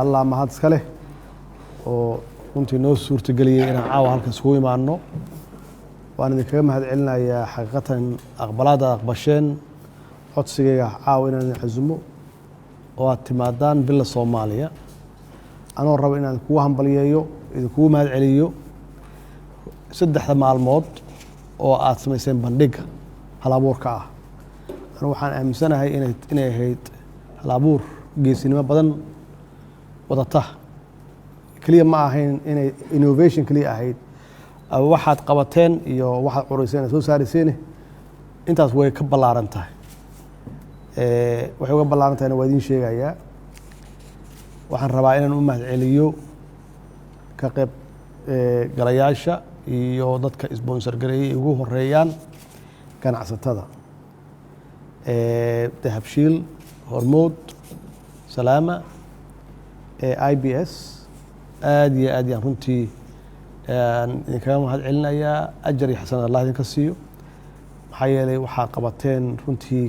الله ما هاد سكله وكنت نو صورة قلية أنا عاو هالك سوي معنا وأنا ذكر ما هاد علنا يا حقيقة أقبلات أقبشين حط سجى عاو إن نحزمه واعتمادان بالله الصومالية أنا الرب إن نكوهم بليايو إذا كوا ما هاد عليو سدح مع الموت وأسمي سين بندق هالابور كاه أنا وحنا أمسنا هاي إن هيت هالابور جيسينما بدن وضطه كلية ما هين إن innovation كلية هيت أو واحد قبتين يو واحد عروسين سو سارسينه أنت أسوي كبلارنته وحنا كبلارنته أنا وادين شيء جاية وحنا ربعنا نقوم عليو كقب قرياشة iyo dadka sponsor gareeyay ugu horeeyaan ganacsatada dahabshiil hormood salaama IBS aad iyo aad yaan runtii idinkaga mahad celinayaa ajar iyo xasan Allah idinka siiyo maxaa yeelay waxaa qabateen runtii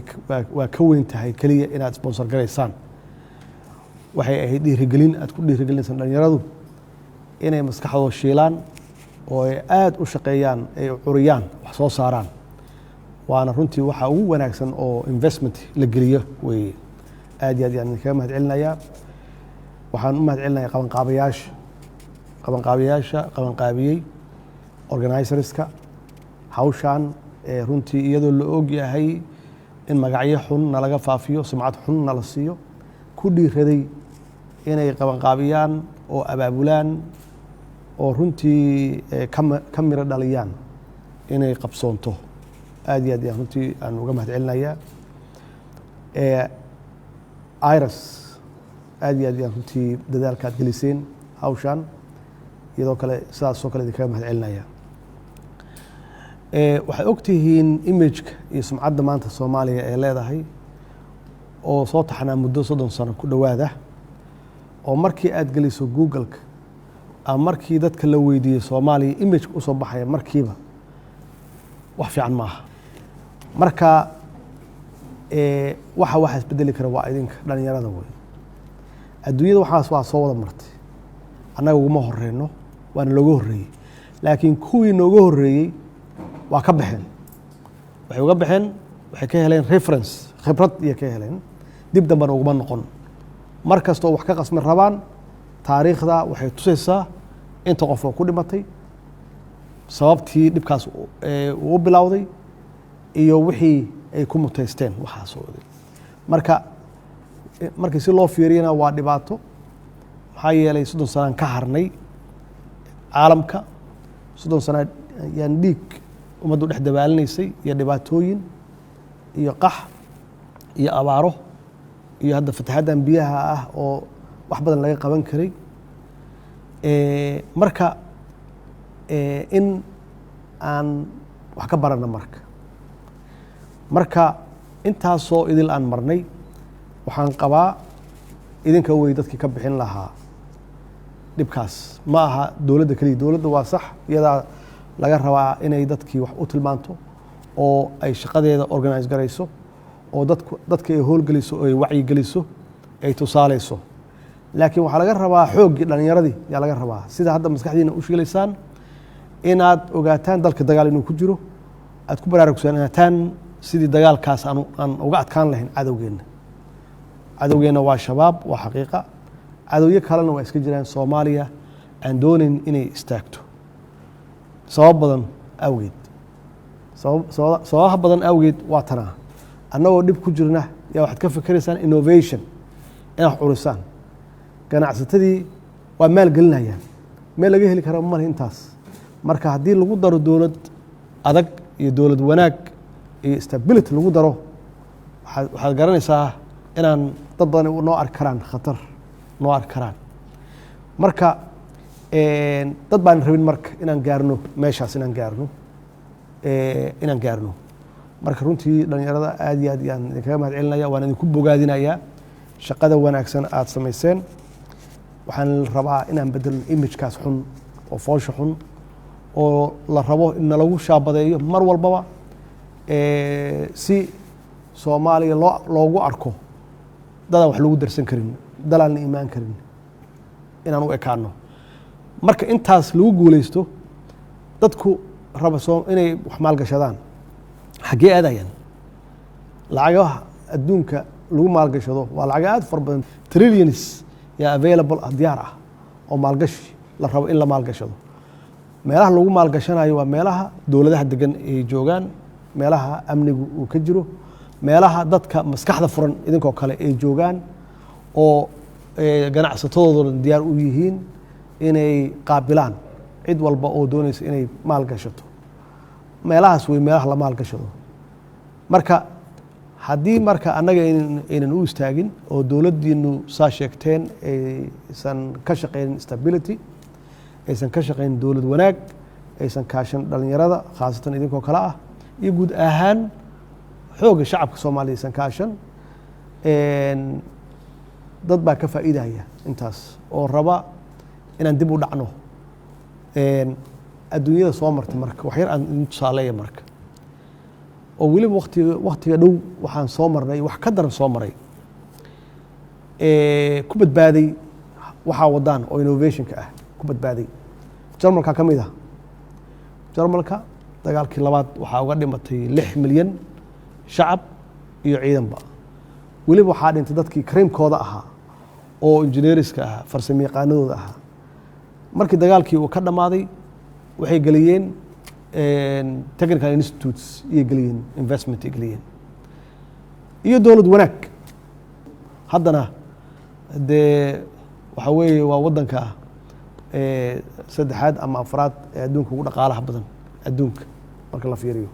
waa ka weyn tahay kaliya inaad sponsor gareysaan waxay ahayd dhiirigelin aad ku dhiirigelinaysan dhalinyaradu inay maskaxdooda shiilaan oo ay aad u shaqeeyaan ay curiyaan wax soo saaraan waana runtii waxa ugu wanaagsan oo investment la geliyo way aad iyo aad yaan kaga mahad celinayaa waxaan u mahad celinayaa qabanqaabiyey organizerska hawshan runtii iyadoo la og yahay in magacyo xun nalaga faafiyo sumcad xun nala siiyo ku dhiiraday inay qabanqaabiyaan oo abaabulaan oo runtii ka miro dhaliyaan inay qabsoonto aad iyo aad yaan runtii aan uga mahad celinayaa iras aad iyo aad yaan runtii dadaalka aad geliseen hawshan iyadoo kale sidaasoo kale idinkaga mahad celinayaa waxaad ogtihiin imageka iyo sumcadda maanta Soomaaliya ee leedahay oo soo taxnaa muddo 30 sano ku dhawaada oo markii aad geliso Google-ka markii dadka la weydiiyay Soomaaliya image u soo baxay markiiba wax fiican ma aha marka waxa isbedeli kara waa idinka dhalinyarada way adduunyada waxaas waa soo wada martay annaga uma horeyno waana looga horeeyay laakiin kuwii nooga horeeyay waa ka baxeen waxay uga baxeen waxay ka heleen reference khibrad iyo ka heleen dib dambana uguma noqon markasta oo wax ka qasmi rabaan taariikhda waxay tusaysaa inta qof oo ku dhimatay sababtii dhibkaas uu bilowday iyo wixii ay ku mutaysteen waxaas oo markii si loo fiiriyana waa dhibaato maxaa yeelay 30 sano ka harnay caalamka 30 sano yaan dhiig ummaddu dhex dabaalinaysay iyo dhibaatooyin iyo qax iyo abaaro iyo hadda fatahadan biyaha ah oo wax badan laga qaban karay marka in aan wax ka barano marka intaasoo idil aan marnay waxaan qabaa idinka way dadkii ka bixin lahaa dhibkaas ma aha dowladda kaliya dowladda waa sax iyadaa laga rabaa inay dadkii wax u tilmaanto oo ay shaqadeeda organize garayso oo dadka ay howlgeliso oo ay wacyi geliso ay tusaaleyso laakiin waxaa laga rabaa xooggii dhalinyaradii yaa laga rabaa sida hadda maskaxdiina u shiilaysaan inaad ogaataan dalka dagaal inuu ku jiro aad ku baraarugsanaataan sidii dagaalkaas aan uga adkaan lahayn cadowgeenna waa shabaab waa xaqiiqa cadowyo kalena waa iska jiraan Soomaaliya aan doonayn inay istaagto sabab badan awgeed waa tanaa annagoo dhib ku jirna yaa waxaad ka fikiraysaan innovation inaad curisaan ganacsatadii waa maal gelinayaan meel laga heli kara mal intaas marka haddii lagu daro dowlad adag iyo dowlad wanaag iyo stability lagu daro waxaad garanaysaa inaan dad badan noo arki karaan khatar noo arki karaan marka dad baan rabin marka inaan gaarno meeshaas inaan gaarno marka runtii dhalinyarada aad iyo aad yaan idinkaga mahad celinaya waan idinku bogaadinayaa shaqada wanaagsan aad samayseen waxaan rabaa inaan bedelno imagekaas xun oo foosha xun oo la rabo in lagu shaabadeeyo mar walbaba si Soomaaliya loogu arko dadaan wax lagu darsan karin dalaan iimaan karin inaan u ekaano marka intaas lagu guulaysto dadku raba inay wax maalgashadaan xaggee aadayaan lacagaha adduunka lagu maalgashado waa lacag aad fara badan trillions yaa available diyaar ah oo maalgashi la rabo in la maalgashado meelaha lagu maalgashanayo waa meelaha dowladaha degan ay joogaan meelaha amnigu uu ka jiro meelaha dadka maskaxda furan idinkoo kale ay joogaan oo ganacsatadooda diyaar u yihiin inay qaabilaan cid walba oo doonaysa inay maalgashato meelahaas way meelaha la maalgashado marka haddii marka annaga aynan u istaagin oo dowladdiinu saa sheegteen aysan ka shaqaynin stability aysan ka shaqaynin dowlad wanaag aysan kaashan dhalinyarada khaasatan idinkoo kale ah iyo guud ahaan xooga shacabka soomaaliya aysan kaashan dad baa ka faa'iidaya intaas oo raba inaan dib u dhacno adduunyada soo martay marka wax yar aan idin tusaaleeya marka oo weliba waktiga dhow waxaan soo marnay wax ka daran soo maray ku badbaaday waxaa wadaan oo innovationka ah ku badbaaday jarmalka ka mid ah jarmalka dagaalkii labaad waxaa uga dhimatay 6 milyan shacab iyo ciidanba weliba waxaa dhintay dadkii kariimkooda ahaa oo injineeriska ahaa farsamo yaqaanadooda ahaa markii dagaalkii uu ka dhammaaday waxay geliyeen technical institutes iyo geliyeen investment ay geliyeen iyo dowlad wanaag haddana dee waxa weeye waa waddanka saddexaad ama afraad ee adduunka ugu dhaqaalaha badan adduunka marka la fiiriyo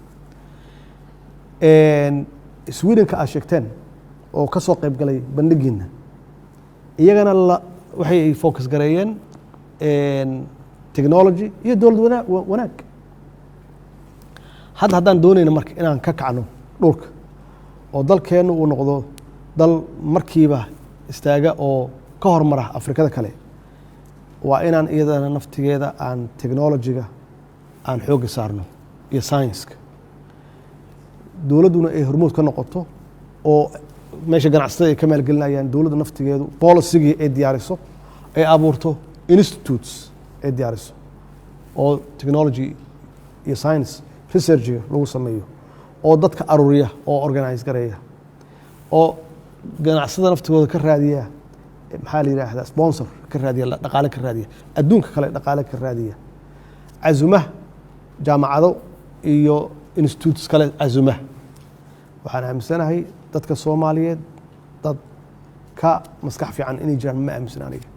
Swedenka aad sheegteen oo ka soo qayb galay bandhigiina iyagana waxay focus gareeyeen technology iyo dowlad wanaag haddaan doonayna marka inaan ka kacno dhulka oo dalkeennu uu noqdo dal markiiba istaaga oo ka hormara afrikada kale waa inaan iyadana naftigeeda aan technologyga aan xooga saarno iyo science-ka dowladduna ay hormuud ka noqoto oo meesha ganacsatada ay ka maalgelinayaan dowladda naftigeedu policygii ay diyaariso ay abuurto institutes ay diyaariso oo technology iyo science researchiga lagu sameeyo oo dadka aruuriya oo organize gareeya oo ganacsada naftigooda ka raadiya maxaa la yidhaahdaa sponsor ka raadiya dhaqaale ka raadiya adduunka kale dhaqaale ka raadiya cazumaha jaamacado iyo institutes kale cazumaha waxaan aaminsanahay dadka Soomaaliyeed dad ka maskax fiican inay jiraan ma aaminsan aniga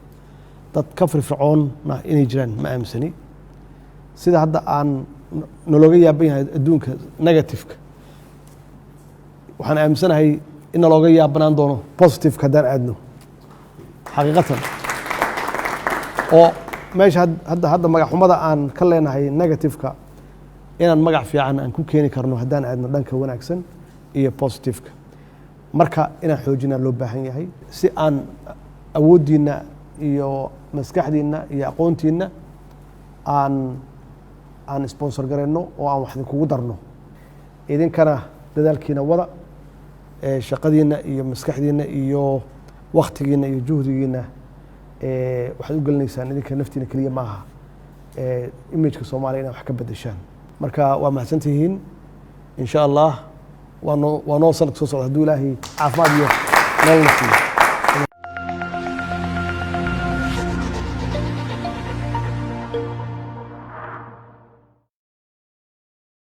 dad ka firfircoonna inay jiraan ma aaminsani sida hadda aan nologa yaaban yahay adduunka negative-ka waxaan aaminsanahay in looga yaabanaan doono positive-ka haddaan aadno xaqiiqatan oo meesha hadda magaxumada aan ka leenahay negative-ka inaan magac fiican aan ku keeni karno haddaan aadno dhanka wanaagsan iyo positive-ka marka inaan xoojinaa loo baahan yahay si aan awooddiina iyo maskaxdiina iyo aqoontiina aan sponsor gareyno oo aan wax idinkugu darno idinkana dadaalkiina wada shaqadiina iyo maskaxdiina iyo waktigiina iyo juhdigiina waxaad u gelinaysaan idinka naftiina keliya maaha imageka Soomaaliya inaad wax ka bedeshaan marka waa mahadsantihiin insha Allah waa noo sanad soo socda hadduu Ilaahay caafimaad iyo nolol siiyo